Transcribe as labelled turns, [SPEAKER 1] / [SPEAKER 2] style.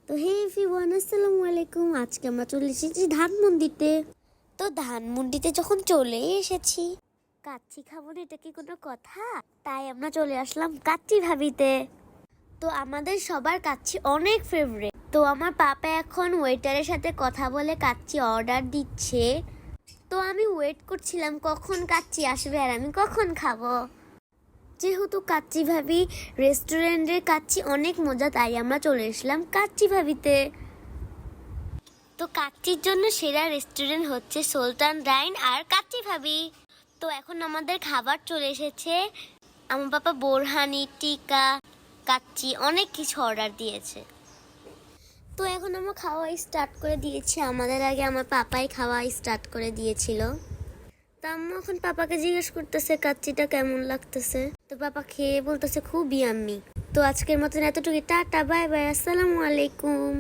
[SPEAKER 1] তো হে এভরিওয়ান, আসসালামু আলাইকুম। আজকে আমরা চলে এসেছি ধানমন্ডিতে। তো ধানমন্ডিতে যখন চলে এসেছি, কাচ্চি খাবো না এটা কি কোনো কথা? তাই আমরা চলে আসলাম কাচ্চি ভাবিতে। তো আমাদের সবার কাচ্চি অনেক ফেভারিট। তো আমার পাপা এখন ওয়েটারের সাথে কথা বলে কাচ্চি অর্ডার দিচ্ছে। তো আমি ওয়েট করছিলাম কখন কাচ্চি আসবে আর আমি কখন খাবো। যেহেতু কাচ্চি ভাবি রেস্টুরেন্টের কাচ্চি অনেক মজা, তাই আমরা চলে এসলাম কাচ্চি ভাবিতে। তো কাচ্চির জন্য সেরা রেস্টুরেন্ট হচ্ছে সুলতান ডাইন আর কাচ্চি ভাবি। তো এখন আমাদের খাবার চলে এসেছে। আমার বাবা বোরহানি, টিকা, কাচ্চি অনেক কিছু অর্ডার দিয়েছে। তো এখন আমরা খাওয়া স্টার্ট করে দিয়েছি। আমাদের আগে আমার পাপাই খাওয়া স্টার্ট করে দিয়েছিল। তা আম্মু এখন পাপাকে জিজ্ঞেস করতেছে কাচ্চিটা কেমন লাগতেছে। তো পাপা খেয়ে বলতেছে খুব ইয়াম্মি। তো আজকের মতন এতটুকু, টাটা, বাই বাই, আসসালামু আলাইকুম।